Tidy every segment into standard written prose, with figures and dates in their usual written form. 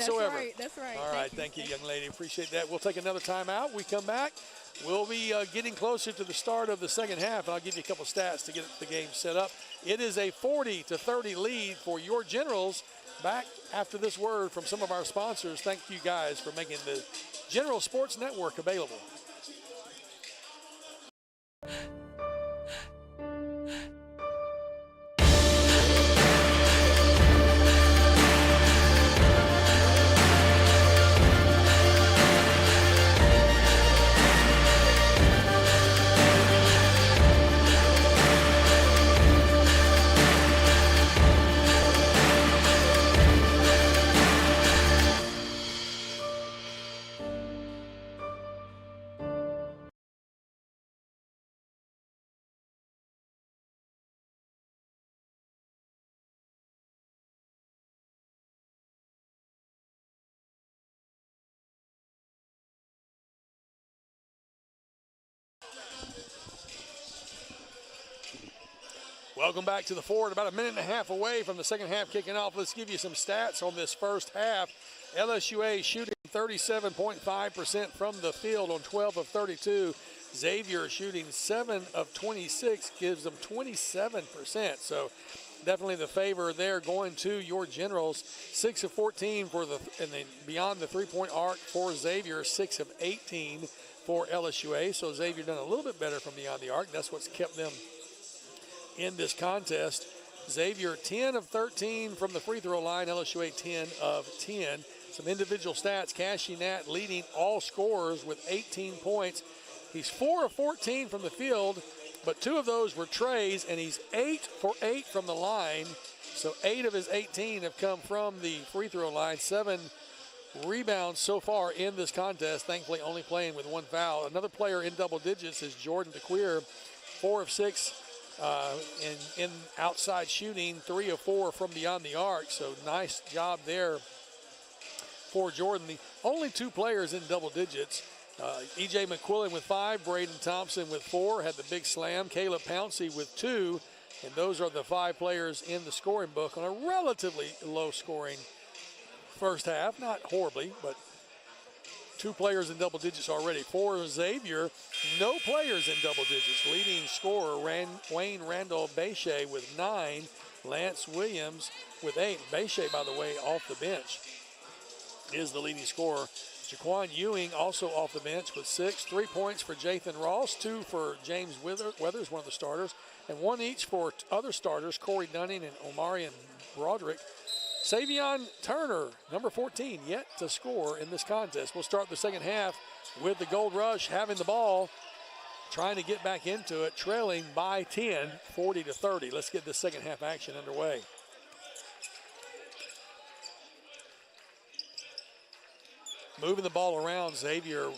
whatsoever. right. That's right. All right, thank you, young lady. Appreciate that. We'll take another timeout. We come back. We'll be getting closer to the start of the second half, and I'll give you a couple stats to get the game set up. It is a 40-30 lead for your Generals. Back after this word from some of our sponsors. Thank you guys for making the General Sports Network available. Welcome back to the Ford. About a minute and a half away from the second half kicking off. Let's give you some stats on this first half. LSUA shooting 37.5% from the field on 12 of 32. Xavier shooting 7 of 26, gives them 27%. So definitely the favor there going to your Generals. 6 of 14 for and then beyond the three-point arc for Xavier. 6 of 18 for LSUA. So Xavier done a little bit better from beyond the arc. That's what's kept them in this contest. Xavier 10 of 13 from the free throw line. LSUA 10 of 10. Some individual stats. Cashy Nat leading all scorers with 18 points. He's 4 of 14 from the field, but 2 of those were Trey's, and he's 8 for 8 from the line. So 8 of his 18 have come from the free throw line. 7 rebounds so far in this contest, thankfully only playing with 1 foul. Another player in double digits is Jordan DeQueer, 4 of 6 in outside shooting, 3 of 4 from beyond the arc. So nice job there for Jordan. The only 2 players in double digits, E.J. McQuillan with 5, Braden Thompson with 4, had the big slam, Caleb Pouncey with 2, and those are the 5 players in the scoring book on a relatively low scoring first half. Not horribly, but 2 players in double digits already. For Xavier, no players in double digits. Leading scorer Wayne Randall Bechet with 9, Lance Williams with 8. Bechet, by the way, off the bench, is the leading scorer. Jaquan Ewing also off the bench with 6. 3 points for Jathan Ross, 2 for James Weathers, one of the starters, and 1 each for other starters, Corey Dunning and Omarion Broderick. Savion Turner, number 14, yet to score in this contest. We'll start the second half with the Gold Rush having the ball, trying to get back into it, trailing by 10, 40-30. Let's get the second half action underway. Moving the ball around, Xavier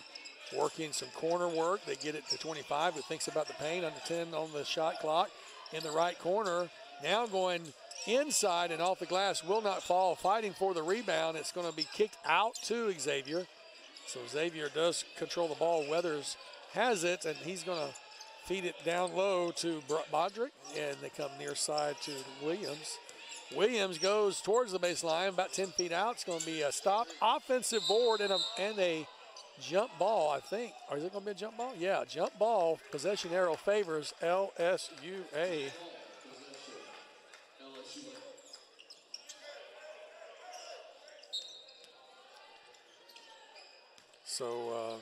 working some corner work. They get it to 25, who thinks about the paint, under 10 on the shot clock in the right corner. Now going inside and off the glass, will not fall, fighting for the rebound. It's going to be kicked out to Xavier. So Xavier does control the ball. Weathers has it, and he's going to feed it down low to Broderick, and they come near side to Williams. Williams goes towards the baseline, about 10 feet out. It's going to be a stop, offensive board, and a jump ball, I think. Or is it going to be a jump ball? Yeah, jump ball. Possession arrow favors LSUA. So,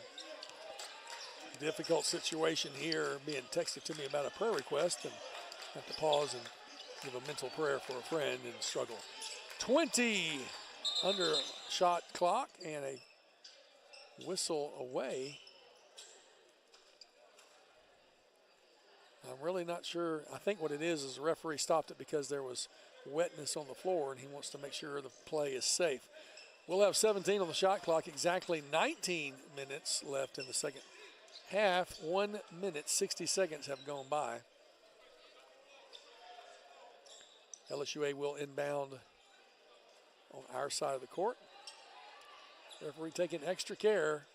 difficult situation here, being texted to me about a prayer request, and have to pause and give a mental prayer for a friend and struggle. 20 under shot clock and a whistle away. I'm really not sure. I think what it is the referee stopped it because there was wetness on the floor, and he wants to make sure the play is safe. We'll have 17 on the shot clock, exactly 19 minutes left in the second half. 1 minute, 60 seconds have gone by. LSUA will inbound on our side of the court. Referee taking extra care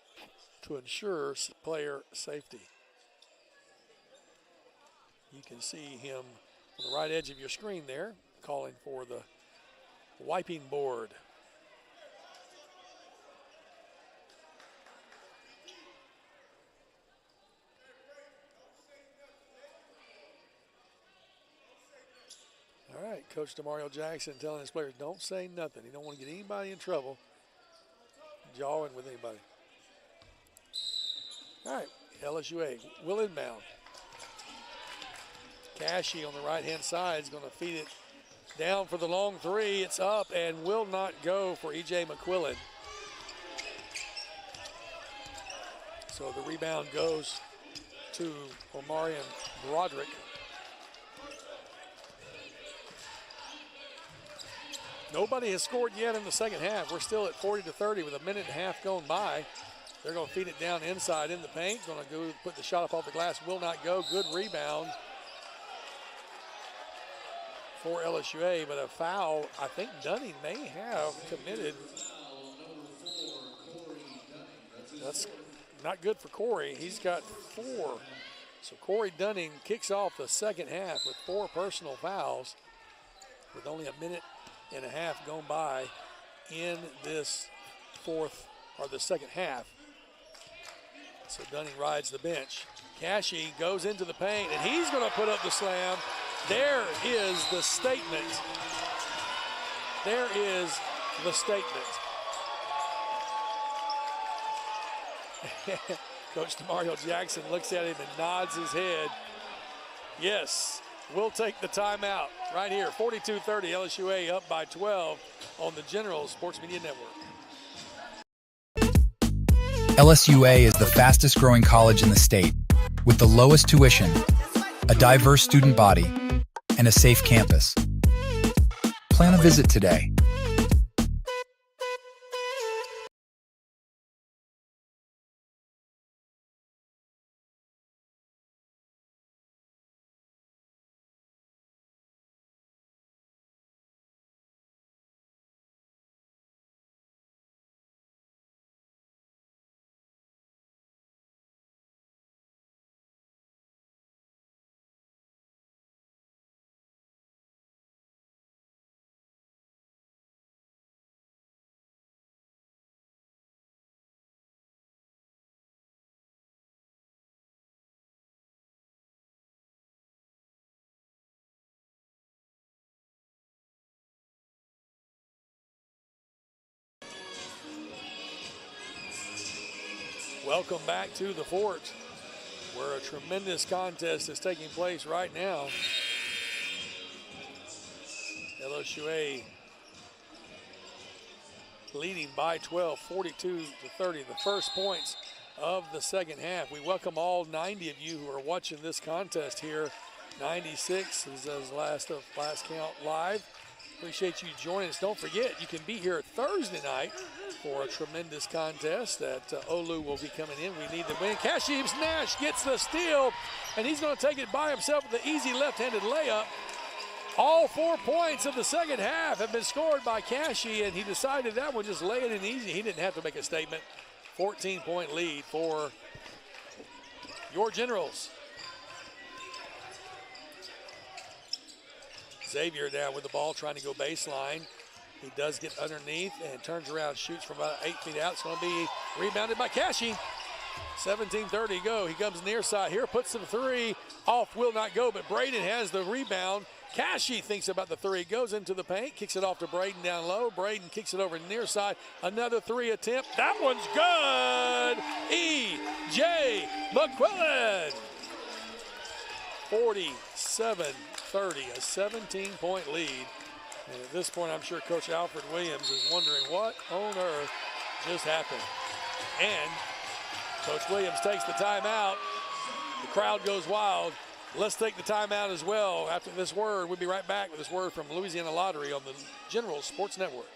to ensure player safety. You can see him on the right edge of your screen there, calling for the wiping board. Coach DeMario Jackson telling his players, don't say nothing. You don't want to get anybody in trouble jawing with anybody. All right, LSUA will inbound. Cashy on the right-hand side is going to feed it down for the long three. It's up and will not go for E.J. McQuillan. So the rebound goes to Omarion Broderick. Nobody has scored yet in the second half. We're still at 40-30 with a minute and a half going by. They're going to feed it down inside in the paint. Going to go put the shot up off the glass. Will not go. Good rebound for LSUA, but a foul I think Dunning may have committed. That's not good for Corey. He's got 4. So Corey Dunning kicks off the second half with 4 personal fouls with only a minute and a half gone by in this the second half. So Dunning rides the bench. Cashy goes into the paint, and he's going to put up the slam. There is the statement. There is the statement. Coach DeMario Jackson looks at him and nods his head. Yes, we'll take the timeout right here. 42-30, LSUA up by 12 on the General Sports Media Network. LSUA is the fastest growing college in the state, with the lowest tuition, a diverse student body, and a safe campus. Plan a visit today. Welcome back to the Fort, where a tremendous contest is taking place right now. LSUA leading by 12, 42-30, the first points of the second half. We welcome all 90 of you who are watching this contest here. 96 is as last count live. Appreciate you joining us. Don't forget, you can be here Thursday night for a tremendous contest that Olu will be coming in. We need to win. Kasheem Nash gets the steal, and he's going to take it by himself with the easy left-handed layup. All 4 points of the second half have been scored by Cashy, and he decided that one just lay it in easy. He didn't have to make a statement. 14-point lead for your Generals. Xavier down with the ball, trying to go baseline. He does get underneath and turns around, shoots from about 8 feet out. It's going to be rebounded by Cashy. 17:30 go. He comes near side here, puts the three. Off, will not go, but Braden has the rebound. Cashy thinks about the three, goes into the paint, kicks it off to Braden down low. Braden kicks it over near side. Another 3 attempt. That one's good. E.J. McQuillan. 47-30, a 17-point lead. And at this point, I'm sure Coach Alfred Williams is wondering what on earth just happened. And Coach Williams takes the timeout. The crowd goes wild. Let's take the timeout as well. After this word, we'll be right back with this word from Louisiana Lottery on the General Sports Network.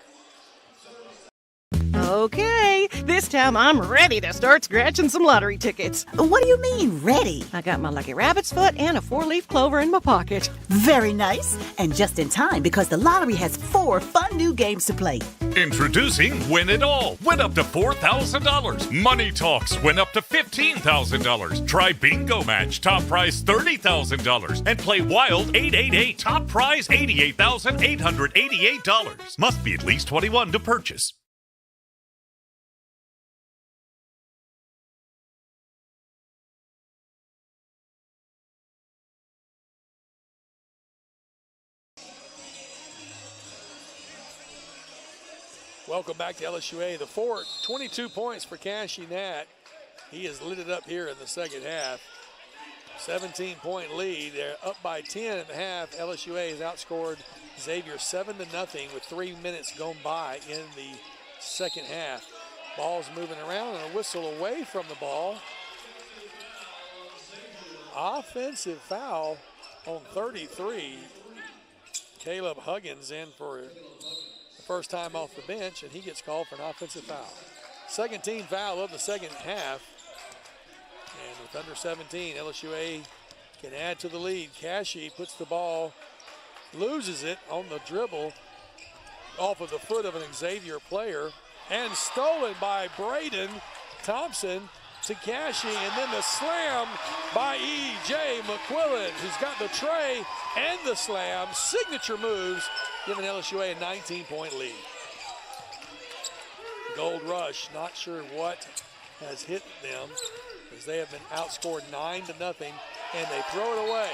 Okay, this time I'm ready to start scratching some lottery tickets. What do you mean, ready? I got my lucky rabbit's foot and a 4-leaf clover in my pocket. Very nice. And just in time, because the lottery has 4 fun new games to play. Introducing Win It All. Win up to $4,000. Money Talks. Win up to $15,000. Try Bingo Match. Top prize $30,000. And play Wild 888. Top prize $88,888. Must be at least 21 to purchase. Welcome back to LSUA. The fort, 22 points for Cashy Nat. He has lit it up here in the second half. 17-point lead. They're up by 10 at the half. LSUA has outscored Xavier 7-0 with 3 minutes gone by in the second half. Ball's moving around and a whistle away from the ball. Offensive foul on 33. Caleb Huggins in for the first time off the bench, and he gets called for an offensive foul. Second team foul of the second half. And with under 17, LSUA can add to the lead. Cashy puts the ball, loses it on the dribble off of the foot of an Xavier player, and stolen by Braden Thompson to Cashy, and then the slam by E.J. McQuillan, who's got the tray and the slam. Signature moves, giving LSUA a 19-point lead. Gold Rush, not sure what has hit them, as they have been outscored 9-0, and they throw it away.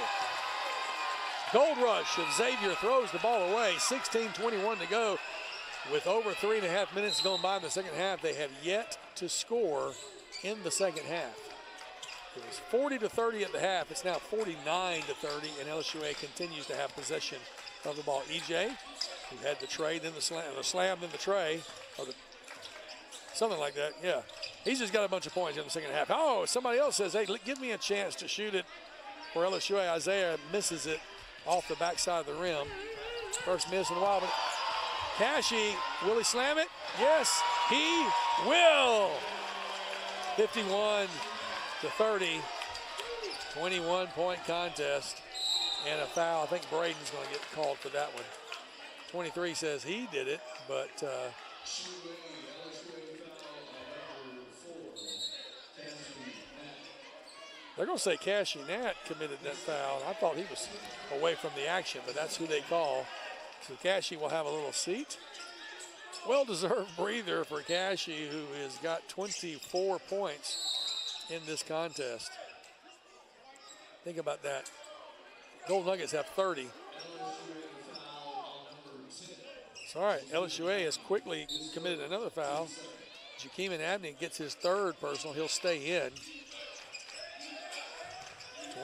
Gold Rush of Xavier throws the ball away. 16:21 to go. With over 3.5 minutes going by in the second half, they have yet to score in the second half. It was 40-30 at the half. It's now 49-30, and LSUA continues to have possession of the ball. EJ, who had the tray, then the slam, then the tray, or something like that. Yeah, he's just got a bunch of points in the second half. Oh, somebody else says, hey, give me a chance to shoot it for LSUA. Isaiah misses it off the backside of the rim. First miss in a while, but Cashy, will he slam it? Yes, he will. 51-30, 21-point contest, and a foul. I think Braden's going to get called for that one. 23 says he did it, but they're going to say Cashy Nat committed that foul. I thought he was away from the action, but that's who they call. So Cashy will have a little seat. Well-deserved breather for Cashy, who has got 24 points in this contest. Think about that. Gold Nuggets have 30. So, all right, LSUA has quickly committed another foul. Jakeeman Abney gets his third personal. He'll stay in.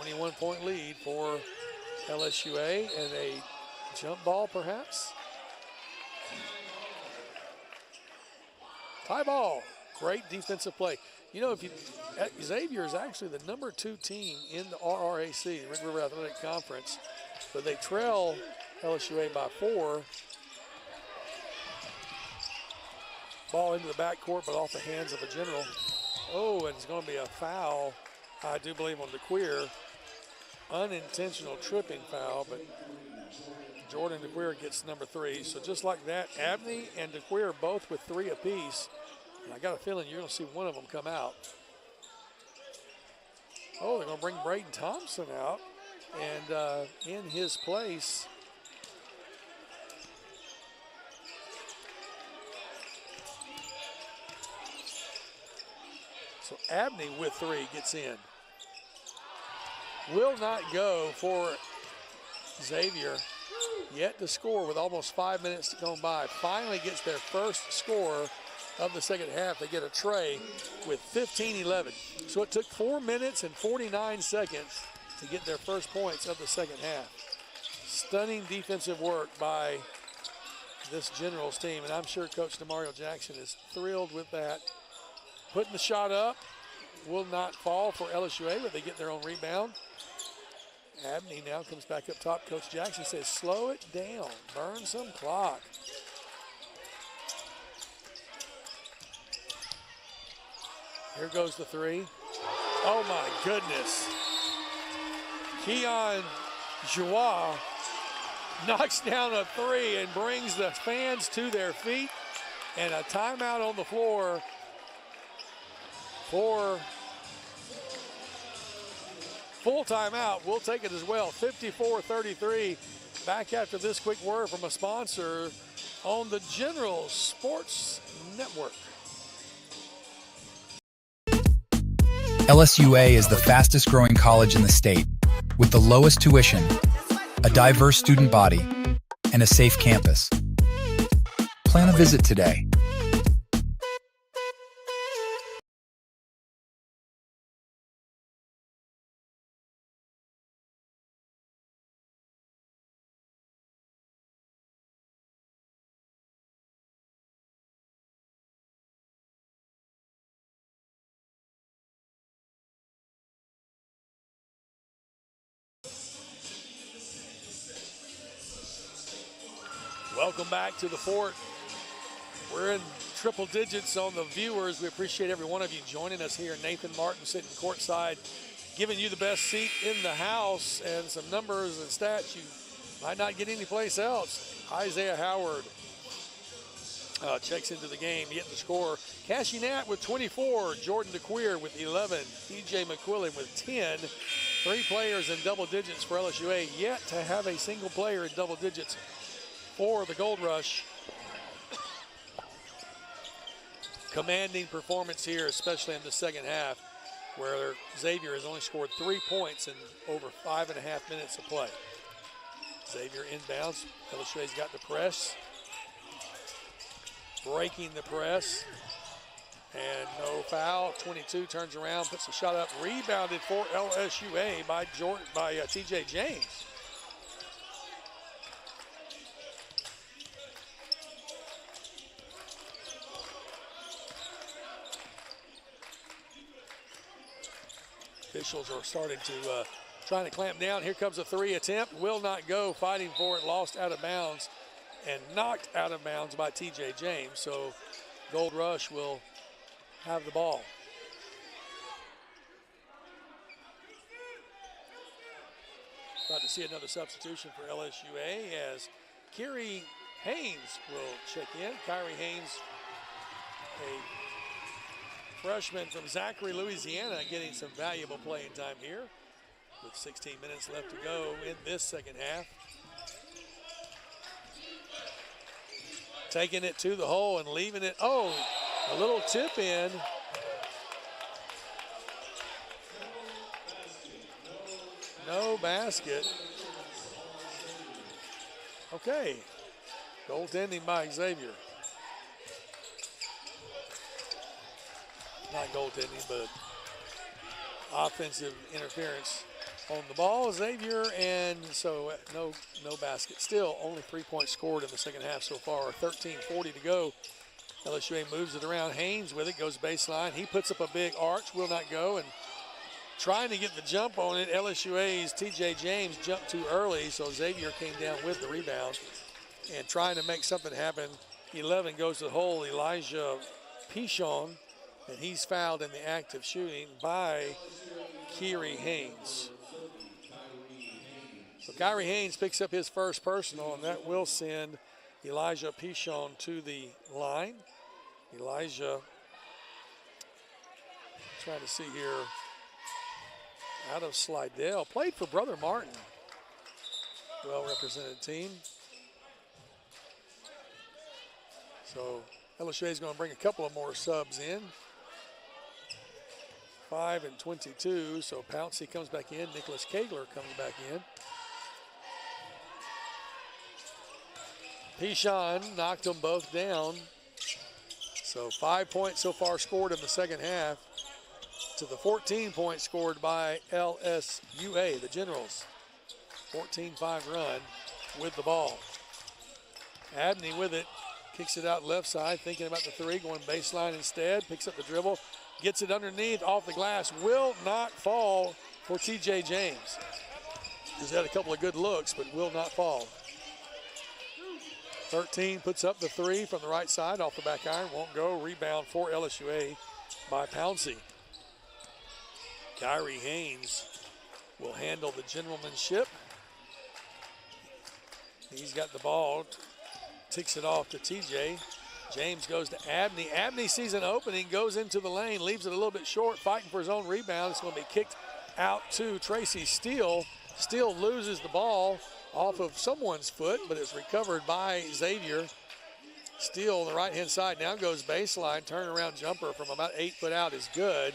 21-point lead for LSUA, and a jump ball perhaps. Tie ball. Great defensive play. You know, Xavier is actually the number 2 team in the RRAC, the Red River Athletic Conference, but they trail LSUA by 4. Ball into the backcourt, but off the hands of a general. Oh, and it's going to be a foul, I do believe, on DeQueer. Unintentional tripping foul, but Jordan DeQueer gets number 3. So just like that, Abney and DeQueer both with 3 apiece. And I got a feeling you're going to see one of them come out. Oh, they're going to bring Braden Thompson out. And in his place, so Abney with 3 gets in. Will not go for Xavier. Yet to score with almost 5 minutes to go by. Finally gets their first score of the second half. They get a tray with 15-11. So it took 4 minutes and 49 seconds to get their first points of the second half. Stunning defensive work by this Generals team, and I'm sure Coach DeMario Jackson is thrilled with that. Putting the shot up, will not fall for LSUA, but they get their own rebound. Abney now comes back up top. Coach Jackson says, slow it down, burn some clock. Here goes the 3. Oh my goodness. Keon Joie knocks down a 3 and brings the fans to their feet. And a timeout on the floor for full timeout. We'll take it as well. 54-33. Back after this quick word from a sponsor on the General Sports Network. LSUA is the fastest growing college in the state, with the lowest tuition, a diverse student body, and a safe campus. Plan a visit today. Welcome back to the fort. We're in triple digits on the viewers. We appreciate every one of you joining us here. Nathan Martin sitting courtside, giving you the best seat in the house and some numbers and stats you might not get anyplace else. Isaiah Howard checks into the game, yet to score. Cashy Nat with 24, Jordan DeQueer with 11, EJ McQuillan with 10. 3 players in double digits for LSUA, yet to have a single player in double digits for the Gold Rush. Commanding performance here, especially in the second half, where Xavier has only scored 3 points in over 5.5 minutes of play. Xavier inbounds. LSUA's got the press. Breaking the press. And no foul. 22 turns around, puts the shot up. Rebounded for LSUA by TJ James. Officials are starting to trying to clamp down. Here comes a 3 attempt. Will not go. Fighting for it. Lost out of bounds and knocked out of bounds by TJ James. So Gold Rush will have the ball. About to see another substitution for LSUA as Kyrie Haynes will check in. Kyrie Haynes, a freshman from Zachary, Louisiana, getting some valuable playing time here with 16 minutes left to go in this second half. Taking it to the hole and leaving it. Oh, a little tip in. No basket. Okay. Goaltending by Xavier. Not goaltending, but offensive interference on the ball. Xavier, and so no basket. Still only 3 points scored in the second half so far. 13:40 to go. LSUA moves it around. Haynes with it, goes baseline. He puts up a big arch, will not go, and trying to get the jump on it. LSUA's TJ James jumped too early, so Xavier came down with the rebound and trying to make something happen. 11 goes to the hole. Elijah Pichon, and he's fouled in the act of shooting by Kyrie Haynes. So Kyrie Haynes picks up his first personal, and that will send Elijah Pichon to the line. Elijah, trying to see here, out of Slidell, played for Brother Martin. Well-represented team. So LSUA is going to bring a couple of more subs in. 5 and 22, so Pouncey comes back in. Nicholas Kegler comes back in. Pichon knocked them both down. So 5 points so far scored in the second half to the 14 points scored by LSUA, the Generals. 14-5 run with the ball. Abney with it, kicks it out left side, thinking about the 3, going baseline instead, picks up the dribble, gets it underneath, off the glass, will not fall for TJ James. He's had a couple of good looks, but will not fall. 13 puts up the 3 from the right side, off the back iron, won't go. Rebound for LSUA by Pouncey. Kyrie Haynes will handle the gentlemanship. He's got the ball, ticks it off to TJ. James goes to Abney. Abney sees an opening, goes into the lane, leaves it a little bit short, fighting for his own rebound. It's going to be kicked out to Tracy Steele. Steele loses the ball off of someone's foot, but it's recovered by Xavier. Steele on the right-hand side now goes baseline. Turnaround jumper from about 8 foot out is good.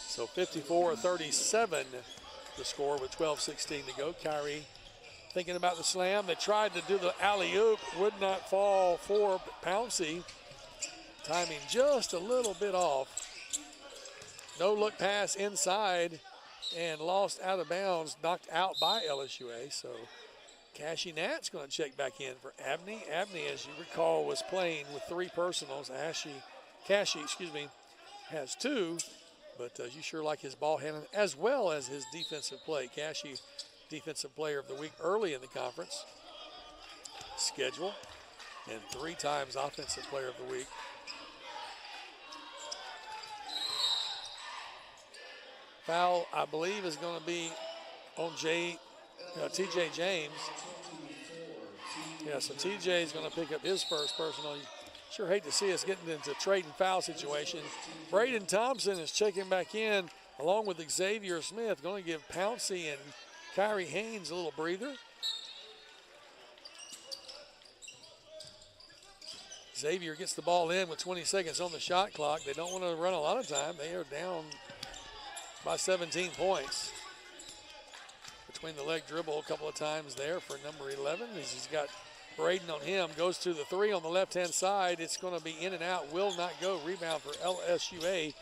So 54-37 the score with 12:16 to go. Kyrie thinking about the slam. They tried to do the alley-oop, would not fall for Pouncey. Timing just a little bit off. No look pass inside and lost out of bounds, knocked out by LSUA. So Cashy Nat's going to check back in for Abney. Abney, as you recall, was playing with 3 personals. Cashy, has 2, but you sure like his ball handling as well as his defensive play. Cashy Defensive Player of the Week early in the conference schedule, and 3 times Offensive Player of the Week. Foul, I believe, is going to be on TJ James. Yeah, so TJ is going to pick up his first personal. You sure hate to see us getting into trade and foul situation. Braden Thompson is checking back in along with Xavier Smith, going to give Pouncey and Kyrie Haynes a little breather. Xavier gets the ball in with 20 seconds on the shot clock. They don't want to run a lot of time. They are down by 17 points. Between the leg dribble a couple of times there for number 11. He's got Braden on him. Goes to the 3 on the left-hand side. It's going to be in and out. Will not go. Rebound for LSUA.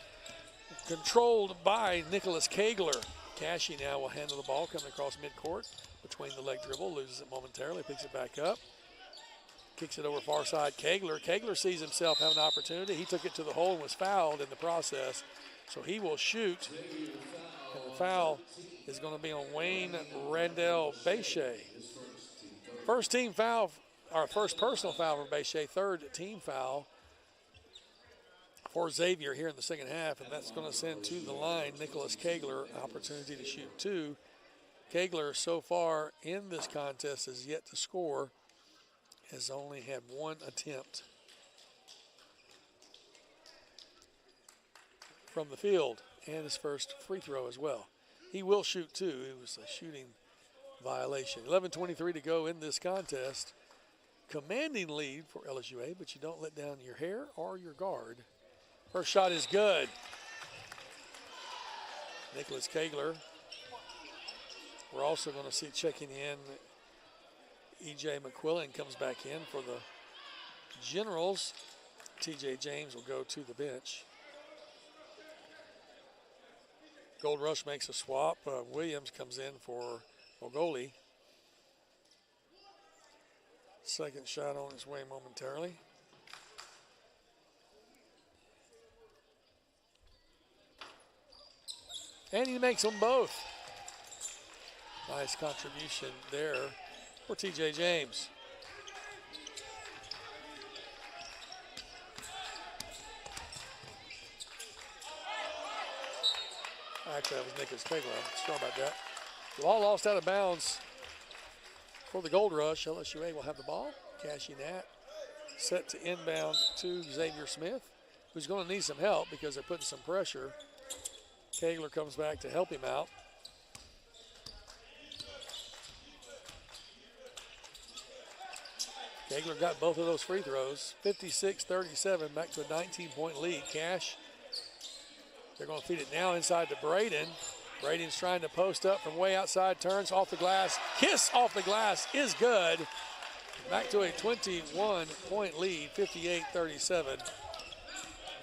Controlled by Nicholas Kegler. Cashy now will handle the ball coming across midcourt. Between the leg dribble. Loses it momentarily. Picks it back up. Kicks it over far side. Kegler. Kegler sees himself have an opportunity. He took it to the hole and was fouled in the process. So he will shoot. And the foul is going to be on Wayne Randall Bechet. First team foul, or first personal foul for Bechet, 3rd team foul for Xavier here in the second half, and that's going to send to the line Nicholas Kegler, opportunity to shoot 2. Kegler so far in this contest has yet to score, has only had 1 attempt from the field, and his first free throw as well. He will shoot 2. It was a shooting violation. 11:23 to go in this contest. Commanding lead for LSUA, but you don't let down your hair or your guard. First shot is good. Nicholas Kegler. We're also going to see checking in E.J. McQuillan comes back in for the Generals. T.J. James will go to the bench. Gold Rush makes a swap. Williams comes in for Ogoli. Second shot on his way momentarily. And he makes them both. Nice contribution there for T.J. James. Actually, that was Nicholas Kegler. Sorry about that. The ball lost out of bounds for the Gold Rush. LSUA will have the ball. Cashy Nat set to inbound to Xavier Smith, who's going to need some help because they're putting some pressure. Kegler comes back to help him out. Kegler got both of those free throws. 56-37, back to a 19-point lead. Cash, they're going to feed it now inside to Braden. Braden's trying to post up from way outside, turns off the glass. Kiss off the glass is good. Back to a 21-point lead, 58-37.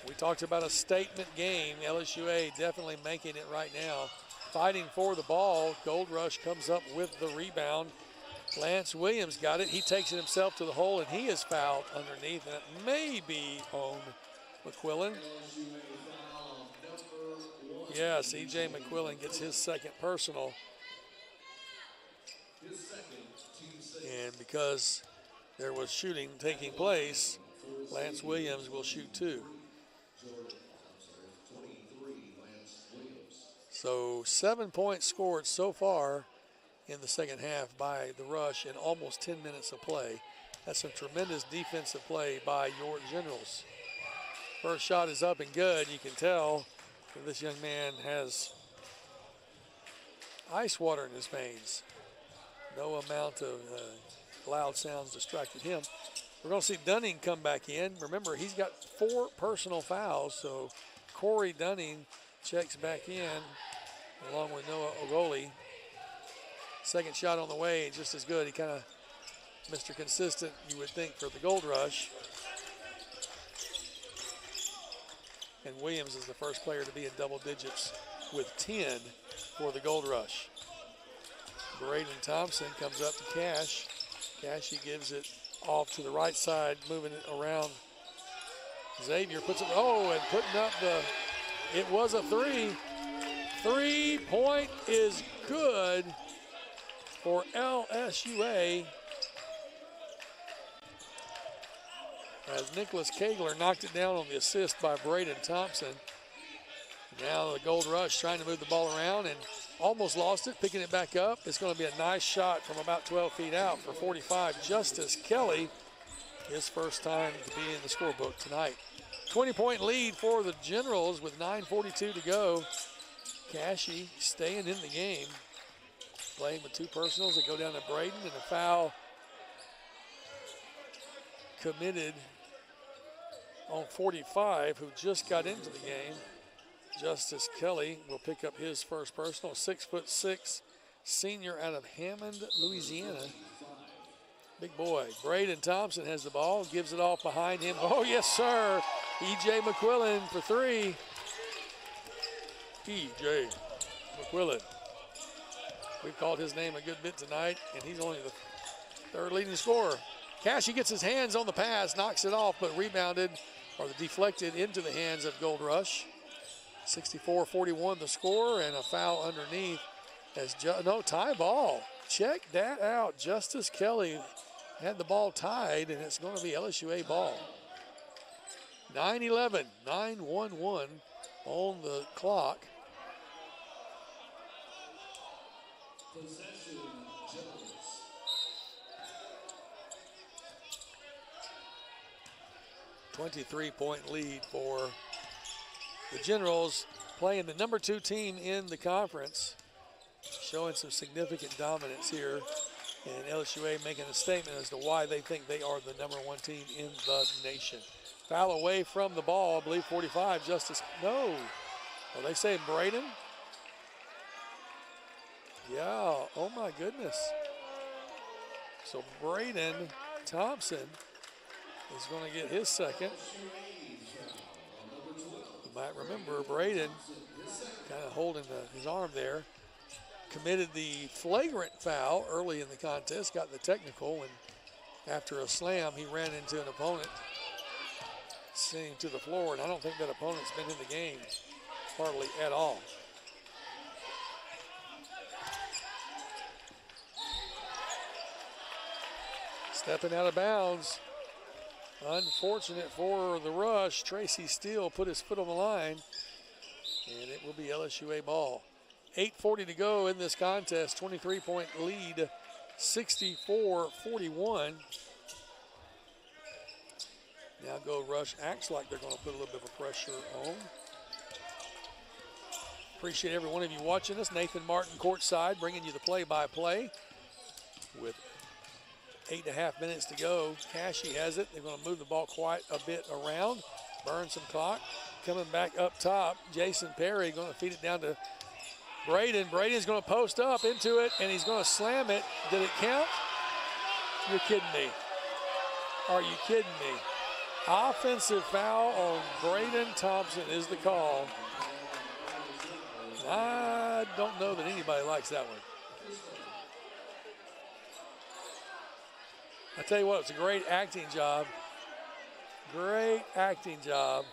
We talked about a statement game. LSUA definitely making it right now. Fighting for the ball. Gold Rush comes up with the rebound. Lance Williams got it. He takes it himself to the hole, and he is fouled underneath. And it may be on McQuillan. Yes, E.J. McQuillan gets his second personal. And because there was shooting taking place, Lance Williams will shoot 2. So 7 points scored so far in the second half by the Rush in almost 10 minutes of play. That's some tremendous defensive play by your Generals. First shot is up and good. You can tell that this young man has ice water in his veins. No amount of loud sounds distracted him. We're going to see Dunning come back in. Remember, he's got 4 personal fouls, so Corey Dunning checks back in along with Noah Ogoli. Second shot on the way, just as good. He kind of Mr. Consistent, you would think, for the Gold Rush. And Williams is the first player to be in double digits with 10 for the Gold Rush. Braden Thompson comes up to Cash. Cash, he gives it off to the right side, moving it around. Xavier puts it, and putting up it was a 3. 3-point is good for LSUA as Nicholas Kegler knocked it down on the assist by Braden Thompson. Now the Gold Rush trying to move the ball around and almost lost it, picking it back up. It's going to be a nice shot from about 12 feet out for 45. Justice Kelly, his first time to be in the scorebook tonight. 20-point lead for the Generals with 9:42 to go. Cashy staying in the game, playing with two personals that go down to Braden, and a foul committed on 45, who just got into the game. Justice Kelly will pick up his first personal. 6'6" senior out of Hammond, Louisiana. Big boy. Braden Thompson has the ball, gives it off behind him. Oh, yes, sir. E.J. McQuillan for three. E.J. McQuillan. We've called his name a good bit tonight, and he's only the third leading scorer. Cashy gets his hands on the pass, knocks it off, but rebounded or deflected into the hands of Gold Rush. 64-41 the score, and a foul underneath as tie ball. Check that out. Justice Kelly had the ball tied, and it's going to be LSUA ball. 9-11, 9-1-1 on the clock. $23-point lead for the Generals, playing the number 2 team in the conference, showing some significant dominance here, and LSUA making a statement as to why they think they are the number 1 team in the nation. Foul away from the ball, I believe 45, Justice, no. Are they saying Braden? Yeah, oh my goodness. So Braden Thompson is going to get his second. You might remember Braden kind of holding his arm there. Committed the flagrant foul early in the contest, got the technical, and after a slam, he ran into an opponent, sending him to the floor, and I don't think that opponent's been in the game hardly at all. Stepping out of bounds. Unfortunate for the Rush. Tracy Steele put his foot on the line, and it will be LSUA ball. 8:40 to go in this contest. 23-point lead, 64-41. Now Gold Rush acts like they're going to put a little bit of pressure on. Appreciate every one of you watching us. Nathan Martin courtside, bringing you the play-by-play with 8.5 minutes to go. Cashy has it. They're going to move the ball quite a bit around, burn some clock. Coming back up top, Jason Perry going to feed it down to Braden. Braden's going to post up into it, and he's going to slam it. Did it count? You're kidding me. Are you kidding me? Offensive foul on Braden Thompson is the call. I don't know that anybody likes that one. I tell you what, it's a great acting job. Great acting job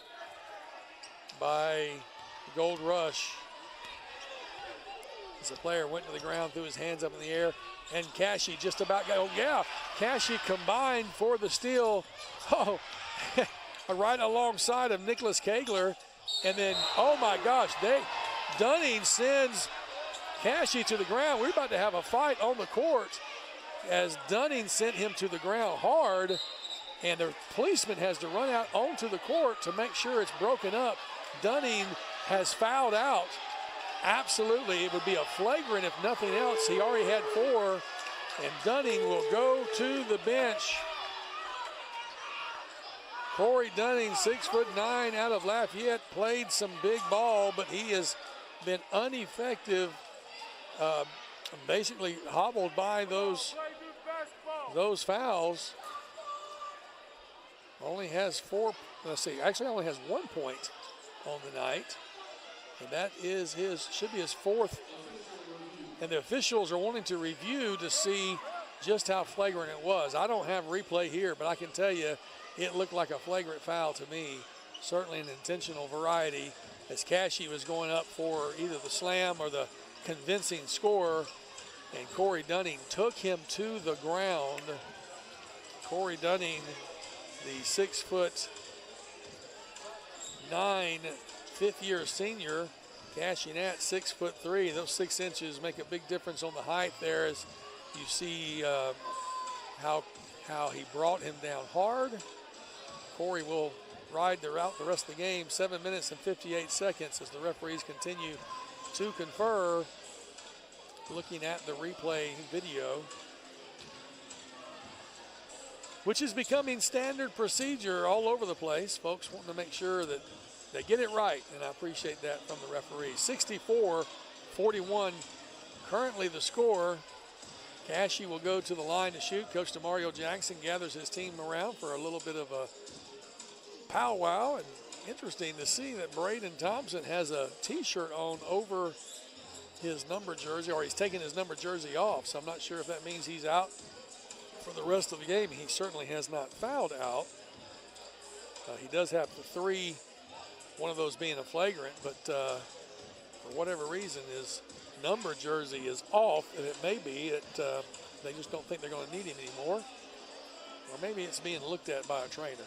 by Gold Rush. As the player went to the ground, threw his hands up in the air, and Cashy just about got, oh yeah, Cashy combined for the steal. Oh, right alongside of Nicholas Kegler. And then, oh my gosh, Dunning sends Cashy to the ground. We're about to have a fight on the court as Dunning sent him to the ground hard, and the policeman has to run out onto the court to make sure it's broken up. Dunning has fouled out. Absolutely, it would be a flagrant if nothing else. He already had 4, and Dunning will go to the bench. Corey Dunning, 6'9" out of Lafayette, played some big ball, but he has been ineffective, basically hobbled by those fouls. Only has 4, actually only has 1 point on the night. And that is should be his 4th. And the officials are wanting to review to see just how flagrant it was. I don't have replay here, but I can tell you it looked like a flagrant foul to me. Certainly an intentional variety, as Cashy was going up for either the slam or the convincing score. And Corey Dunning took him to the ground. Corey Dunning, the 6'9", fifth-year senior, cashing at 6'3". Those 6 inches make a big difference on the height there, as you see how he brought him down hard. Corey will ride the route the rest of the game. 7 minutes and 58 seconds as the referees continue to confer, looking at the replay video, which is becoming standard procedure all over the place. Folks wanting to make sure that they get it right, and I appreciate that from the referees. 64-41, currently the score. Cashy will go to the line to shoot. Coach DeMario Jackson gathers his team around for a little bit of a powwow, and interesting to see that Braden Thompson has a T-shirt on over his number jersey, or he's taking his number jersey off, so I'm not sure if that means he's out for the rest of the game. He certainly has not fouled out. He does have the 3, one of those being a flagrant, but for whatever reason his number jersey is off, and it may be that they just don't think they're going to need him anymore, or maybe it's being looked at by a trainer.